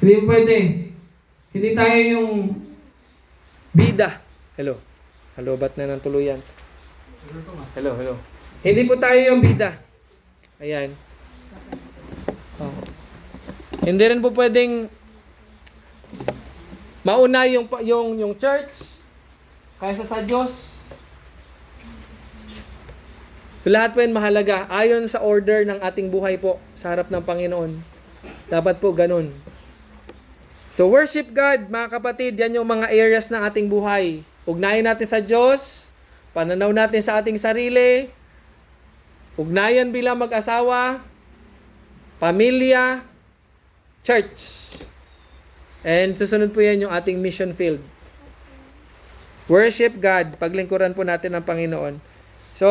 Hindi po pwede. Hindi tayo yung bida. Hello, ba't na ng tuluyan? Hello. Hindi po tayo yung bida. Ayan. Oh. Hindi rin po pwedeng mauna yung church kaysa sa Diyos. So lahat po yan mahalaga. Ayon sa order ng ating buhay po sa harap ng Panginoon. Dapat po ganun. So worship God, mga kapatid, yan yung mga areas ng ating buhay. Ugnayan natin sa Diyos, pananaw natin sa ating sarili, ugnayan bilang mag-asawa, pamilya, church. And susunod po yan yung ating mission field. Worship God, paglingkuran po natin ang Panginoon. So,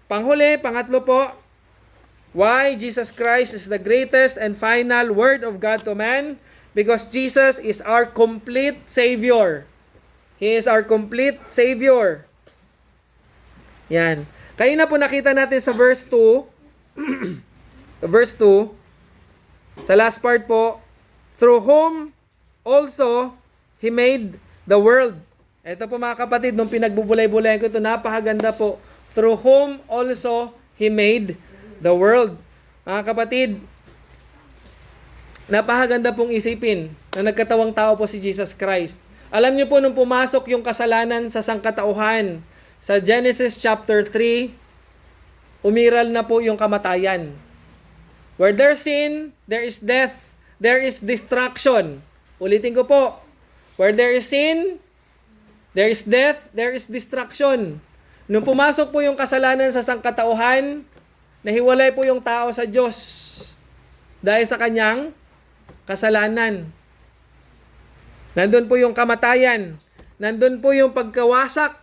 pangatlo po, why Jesus Christ is the greatest and final word of God to man? Because Jesus is our complete Savior. He is our complete Savior. Yan. Kaya na po nakita natin sa verse 2, verse 2, sa last part po, through whom also He made the world. Ito po mga kapatid, nung pinagbubulay-bulayan ko ito, napakaganda po. Through whom also He made the world. Mga kapatid, napakaganda pong isipin na nagkatawang tao po si Jesus Christ. Alam niyo po nung pumasok yung kasalanan sa sangkatauhan sa Genesis chapter 3, umiral na po yung kamatayan. Where there's sin, there is death, there is destruction. Ulitin ko po. Where there is sin, there is death, there is destruction. Nung pumasok po yung kasalanan sa sangkatauhan, nahiwalay po yung tao sa Diyos dahil sa kanyang kasalanan. Nandun po yung kamatayan. Nandun po yung pagkawasak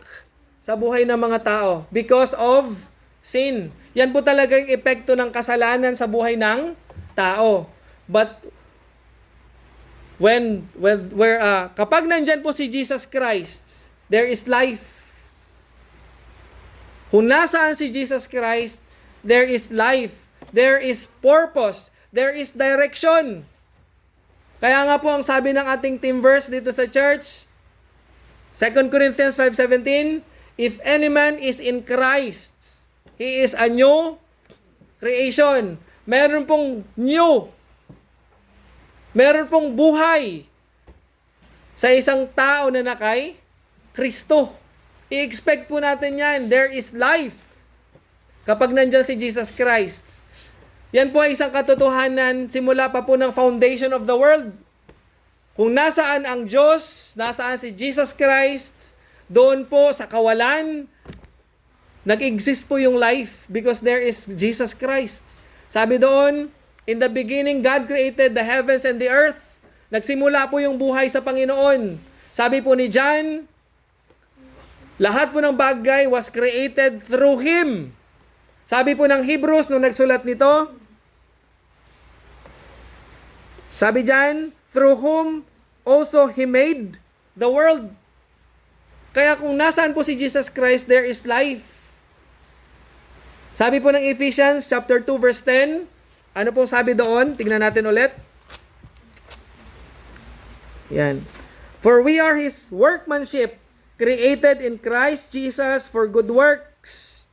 sa buhay ng mga tao because of sin. Yan po talaga yung epekto ng kasalanan sa buhay ng tao. But kapag nandyan po si Jesus Christ, there is life. Kung nasaan si Jesus Christ, there is life. There is purpose. There is direction. Kaya nga po ang sabi ng ating team verse dito sa church, 2 Corinthians 5:17, if any man is in Christ, he is a new creation. Meron pong new. Meron pong buhay sa isang tao na nakay Kristo. I-expect po natin yan. There is life kapag nandyan si Jesus Christ. Yan po ay isang katotohanan simula pa po ng foundation of the world. Kung nasaan ang Diyos, nasaan si Jesus Christ, doon po sa kawalan, nag-exist po yung life because there is Jesus Christ. Sabi doon, in the beginning, God created the heavens and the earth. Nagsimula po yung buhay sa Panginoon. Sabi po ni John, lahat po ng bagay was created through Him. Sabi po ng Hebrews, nung nagsulat nito, sabi dyan, through whom also He made the world. Kaya kung nasaan po si Jesus Christ, there is life. Sabi po ng Ephesians chapter 2 verse 10, ano pong sabi doon? Tingnan natin ulit. Yan. For we are His workmanship, created in Christ Jesus for good works,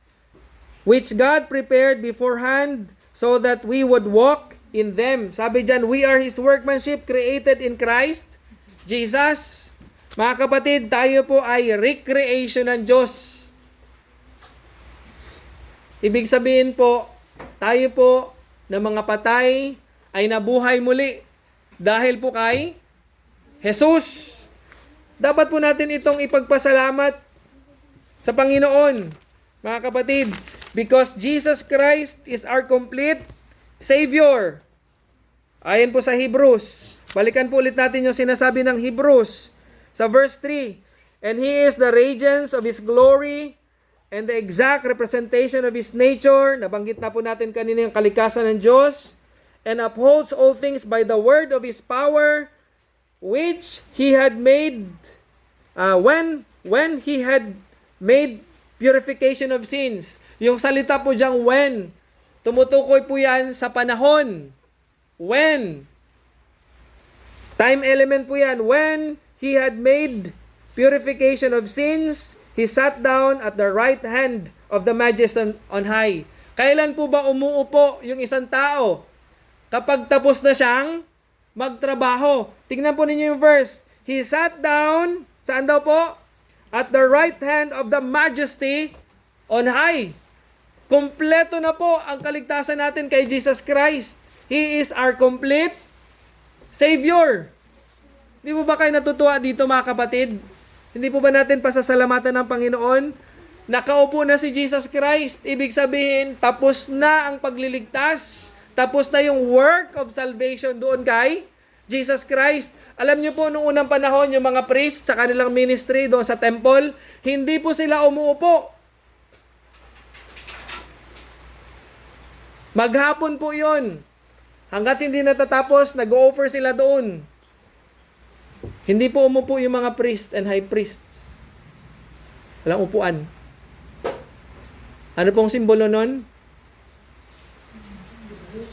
which God prepared beforehand so that we would walk in them. Sabi dyan, we are His workmanship, created in Christ Jesus. Mga kapatid, tayo po ay recreation ng Diyos. Ibig sabihin po, tayo po na mga patay ay nabuhay muli dahil po kay Jesus. Dapat po natin itong ipagpasalamat sa Panginoon, mga kapatid, because Jesus Christ is our complete Savior. Ayon po sa Hebrews. Balikan po ulit natin yung sinasabi ng Hebrews sa verse 3. And He is the radiance of His glory and the exact representation of His nature. Nabanggit na po natin kanina yung kalikasan ng Diyos. And upholds all things by the word of His power, which He had made when He had made purification of sins. Yung salita po diyang when, tumutukoy po yan sa panahon. When. Time element po yan. When He had made purification of sins, He sat down at the right hand of the Majesty on high. Kailan po ba umuupo yung isang tao? Kapag tapos na siyang magtrabaho. Tingnan po ninyo yung verse. He sat down, saan daw po? At the right hand of the Majesty on high. Kompleto na po ang kaligtasan natin kay Jesus Christ. He is our complete Savior. Hindi po ba kayo natutuwa dito, mga kapatid? Hindi po ba natin pasasalamatan ng Panginoon? Nakaupo na si Jesus Christ. Ibig sabihin, tapos na ang pagliligtas. Tapos na yung work of salvation doon kay Jesus Christ. Alam niyo po, noong unang panahon, yung mga priest sa kanilang ministry doon sa temple, hindi po sila umuupo. Maghapon po yun. Hanggat hindi natatapos, nag-offer sila doon. Hindi po umupo yung mga priest and high priests. Walang upuan. Ano pong simbolo nun?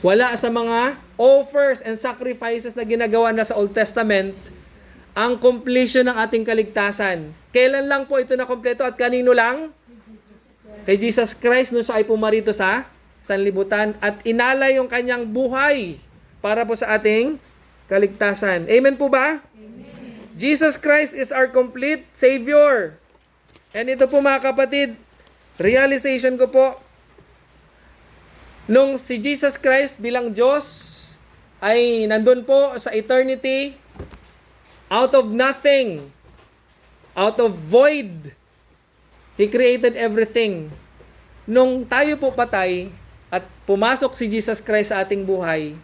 Wala sa mga offers and sacrifices na ginagawa na sa Old Testament ang completion ng ating kaligtasan. Kailan lang po ito na kompleto at kanino lang? Kay Jesus Christ nung siya ay pumarito sa sanlibutan at inalay yung kanyang buhay para po sa ating kaligtasan. Amen po ba? Amen. Jesus Christ is our complete Savior. And ito po, mga kapatid, realization ko po, Nung si Jesus Christ bilang Diyos ay nandun po sa eternity, out of nothing, out of void, He created everything. Nung tayo po patay at pumasok si Jesus Christ sa ating buhay,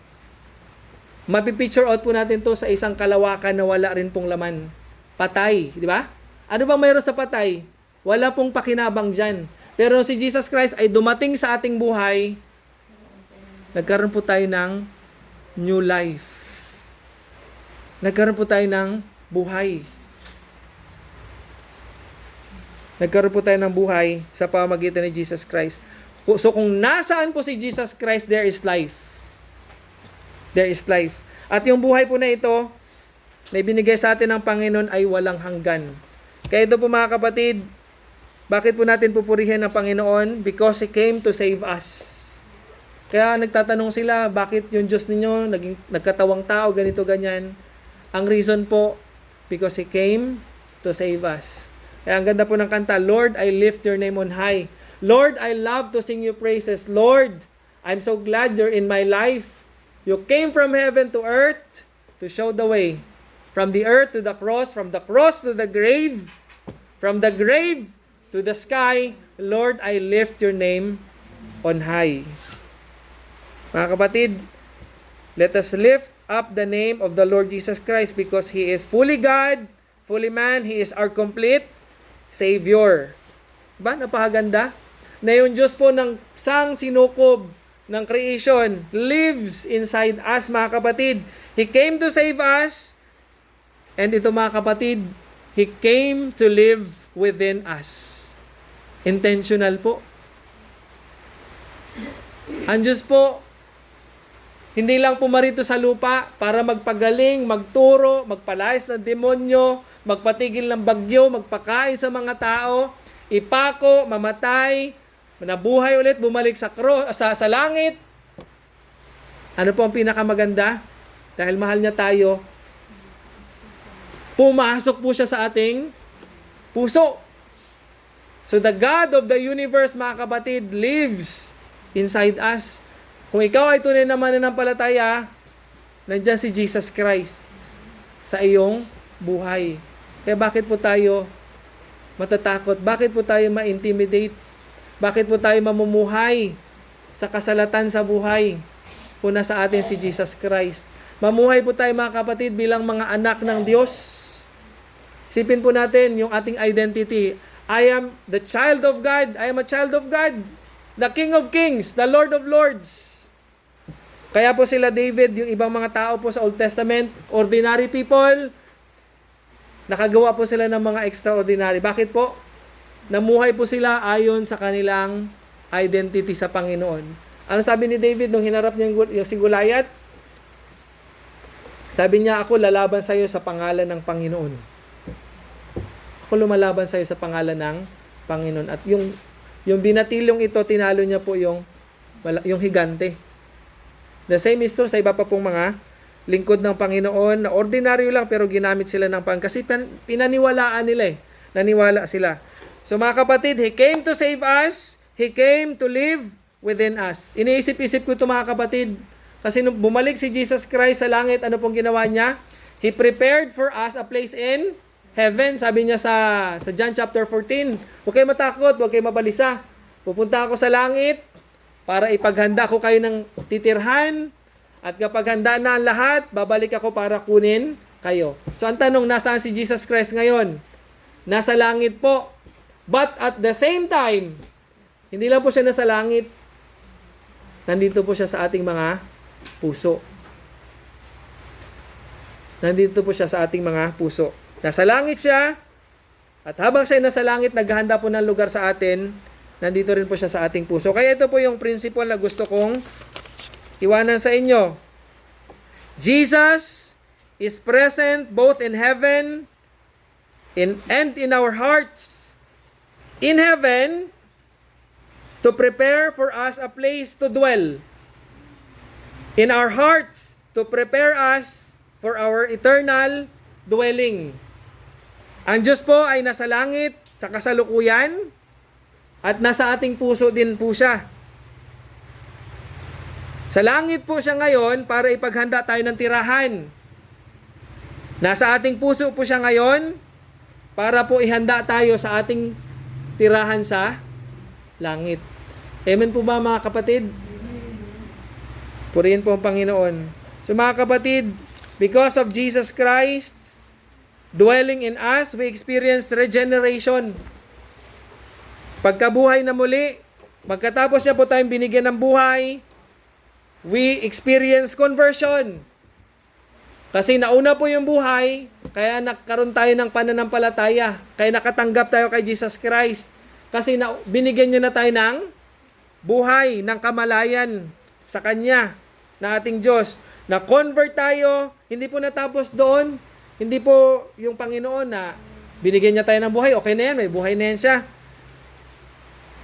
mapipicture out po natin to sa isang kalawakan na wala rin pong laman. Patay, di ba? Ano bang mayroon sa patay? Wala pong pakinabang dyan. Pero si Jesus Christ ay dumating sa ating buhay, nagkaroon po tayo ng new life. Nagkaroon po tayo ng buhay. Nagkaroon po tayo ng buhay sa pamamagitan ni Jesus Christ. So kung nasaan po si Jesus Christ, there is life. There is life. At yung buhay po na ito, na ibinigay sa atin ng Panginoon ay walang hanggan. Kaya ito po mga kapatid, bakit po natin pupurihin ang Panginoon? Because He came to save us. Kaya nagtatanong sila, bakit yung Diyos ninyo nagkatawang tao, ganito, ganyan? Ang reason po, because He came to save us. Kaya ang ganda po ng kanta, Lord, I lift your name on high. Lord, I love to sing you praises. Lord, I'm so glad you're in my life. You came from heaven to earth to show the way. From the earth to the cross, from the cross to the grave, from the grave to the sky, Lord, I lift your name on high. Mga kapatid, let us lift up the name of the Lord Jesus Christ because He is fully God, fully man. He is our complete Savior. Diba? Napakaganda. Na yung Diyos po ng sang sinukob ng creation lives inside us, mga kapatid. He came to save us. And ito mga kapatid, He came to live within us. Intentional po. Ang Diyos po, hindi lang pumarito sa lupa para magpagaling, magturo, magpalayas ng demonyo, magpatigil ng bagyo, magpakain sa mga tao, ipako, mamatay, nabuhay ulit, bumalik sa langit. Ano po ang pinakamaganda? Dahil mahal niya tayo, pumasok po siya sa ating puso. So the God of the universe, mga kapatid, lives inside us. Kung ikaw ay tunay na mananampalataya, nandiyan si Jesus Christ sa iyong buhay. Kaya bakit po tayo matatakot? Bakit po tayo ma-intimidate? Bakit po tayo mamumuhay sa kasalatan sa buhay? Kung nasa atin si Jesus Christ. Mamuhay po tayo mga kapatid bilang mga anak ng Diyos. Sipin po natin yung ating identity. I am the child of God. I am a child of God. The King of Kings, the Lord of Lords. Kaya po sila David, yung ibang mga tao po sa Old Testament, ordinary people, nakagawa po sila ng mga extraordinary. Bakit po? Namuhay po sila ayon sa kanilang identity sa Panginoon. Ano sabi ni David nung hinarap niya yung si Goliath? Sabi niya, ako lalaban sa iyo sa pangalan ng Panginoon. Ako lumalaban sa iyo sa pangalan ng Panginoon. At yung binatilyong ito, tinalo niya po yung higante. The same is true sa iba pa pong mga lingkod ng Panginoon na ordinaryo lang pero ginamit sila ng kasi pinaniwalaan nila Naniwala sila. So mga kapatid, He came to save us. He came to live within us. Iniisip-isip ko ito mga kapatid kasi nung bumalik si Jesus Christ sa langit, ano pong ginawa niya? He prepared for us a place in heaven. Sabi niya sa John chapter 14, huwag kayo matakot, huwag kayo mabalisa. Pupunta ako sa langit para ipaghanda ko kayo ng titirhan. At kapag handa na ang lahat, babalik ako para kunin kayo. So ang tanong, nasaan si Jesus Christ ngayon? Nasa langit po. But at the same time, hindi lang po siya nasa langit. Nandito po siya sa ating mga puso. Nandito po siya sa ating mga puso. Nasa langit siya. At habang siya nasa langit, naghahanda po ng lugar sa atin, nandito rin po siya sa ating puso. Kaya ito po yung principle na gusto kong iwanan sa inyo. Jesus is present both in heaven and in our hearts. In heaven, to prepare for us a place to dwell. In our hearts, to prepare us for our eternal dwelling. Ang Diyos po ay nasa langit sa kasalukuyan at nasa ating puso din po siya. Sa langit po siya ngayon para ipaghanda tayo ng tirahan. Nasa ating puso po siya ngayon para po ihanda tayo sa ating tirahan sa langit. Amen po ba mga kapatid? Purihin po ang Panginoon. So mga kapatid, because of Jesus Christ dwelling in us, we experience regeneration. Pagkabuhay na muli, pagkatapos niya po tayong binigyan ng buhay, we experience conversion. Kasi nauna po yung buhay, kaya nagkaroon tayo ng pananampalataya, kaya nakatanggap tayo kay Jesus Christ. Kasi binigyan niya na tayo ng buhay, ng kamalayan sa Kanya, na ating Diyos. Na-convert tayo, hindi po natapos doon. Hindi po yung Panginoon na binigyan niya tayo ng buhay, okay na yan, may buhay na yan siya.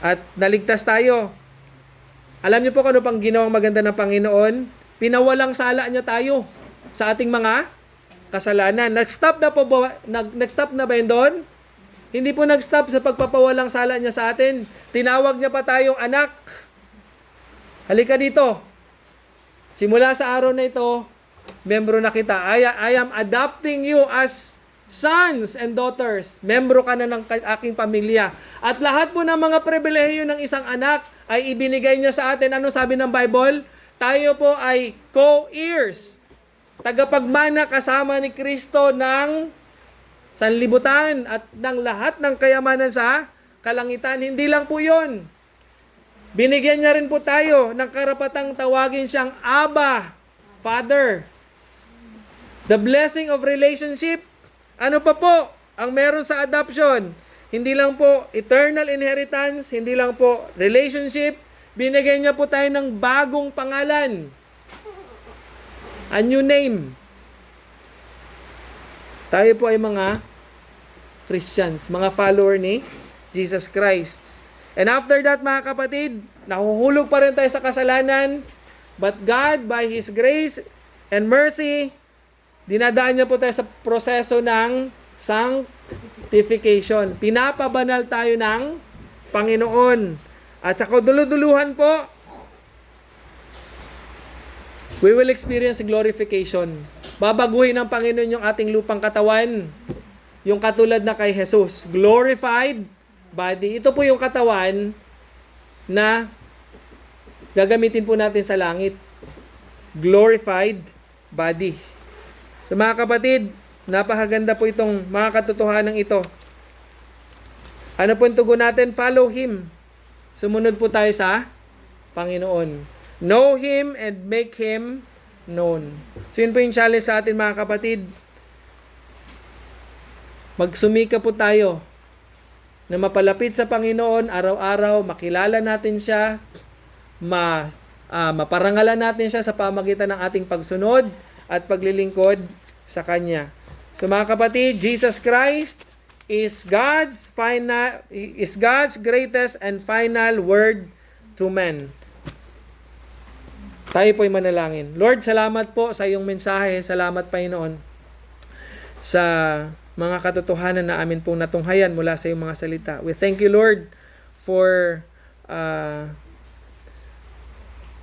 At naligtas tayo. Alam niyo po kung ano pang ginawang maganda ng Panginoon? Pinawalang sala niya tayo sa ating mga kasalanan. Nag-stop na ba yun doon? Hindi po nag-stop sa pagpapawalang sala niya sa atin. Tinawag niya pa tayong anak. Halika dito. Simula sa araw na ito, membro na kita. I am adopting you as sons and daughters. Membro ka na ng aking pamilya. At lahat po ng mga pribilehiyo ng isang anak ay ibinigay niya sa atin. Ano sabi ng Bible? Tayo po ay co-heirs. Tagapagmana kasama ni Kristo ng sanlibutan at ng lahat ng kayamanan sa kalangitan. Hindi lang po yun. Binigyan niya rin po tayo ng karapatang tawagin siyang Abba, Father. The blessing of relationship. Ano pa po ang meron sa adoption? Hindi lang po eternal inheritance, hindi lang po relationship. Binigyan niya po tayo ng bagong pangalan. A new name. Tayo po ay mga Christians, mga follower ni Jesus Christ. And after that, mga kapatid, nahuhulog pa rin tayo sa kasalanan. But God, by His grace and mercy, dinadaan niya po tayo sa proseso ng sanctification. Pinapabanal tayo ng Panginoon. At sa kaduluduluhan po, we will experience glorification. Babaguhin ng Panginoon yung ating lupang katawan. Yung katulad na kay Jesus. Glorified body. Ito po yung katawan na gagamitin po natin sa langit. Glorified body. So mga kapatid, napakaganda po itong mga katotohanan ito. Ano po yung tugon natin? Follow Him. Sumunod po tayo sa Panginoon. Know Him and make Him known. So yun po yung challenge sa atin mga kapatid. Magsumika po tayo na mapalapit sa Panginoon araw-araw, makilala natin siya, maparangalan natin siya sa pamagitan ng ating pagsunod at paglilingkod sa Kanya. So mga kapatid, Jesus Christ is God's greatest and final word to men. Tayo po'y manalangin. Lord, salamat po sa iyong mensahe. Salamat, Panginoon, sa mga katotohanan na amin pong natunghayan mula sa iyong mga salita. We thank you, Lord, for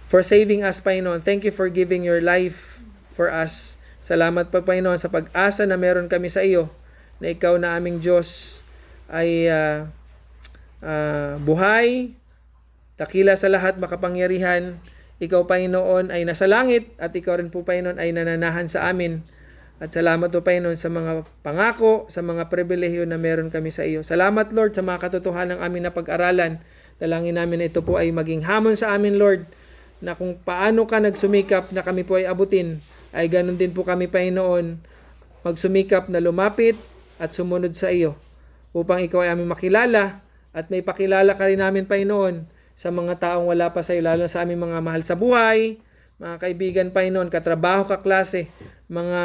saving us, Panginoon. Thank you for giving your life for us. Salamat po, Panginoon, sa pag-asa na meron kami sa iyo, na ikaw na aming Diyos ay buhay, dakila sa lahat, makapangyarihan. Ikaw, Panginoon, ay nasa langit at ikaw rin po, Panginoon, ay nananahan sa amin. At salamat po, Panginoon, sa mga pangako, sa mga pribilehiyo na meron kami sa iyo. Salamat, Lord, sa mga katotohanan ng amin na pag-aralan. Dalangin namin na ito po ay maging hamon sa amin, Lord, na kung paano ka nagsumikap na kami po ay abutin, ay ganun din po kami, Panginoon, magsumikap na lumapit at sumunod sa iyo upang ikaw ay aming makilala at may pakilala ka rin namin, Panginoon, sa mga taong wala pa sa iyo, lalo sa aming mga mahal sa buhay, mga kaibigan, Panginoon, katrabaho, kaklase, mga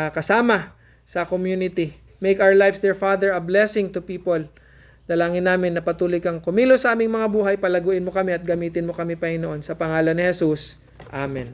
kasama sa community. Make our lives, dear Father, a blessing to people. Dalangin namin na patuloy kang kumilos sa aming mga buhay, palaguin mo kami at gamitin mo kami, Panginoon. Sa pangalan ni Jesus. Amen.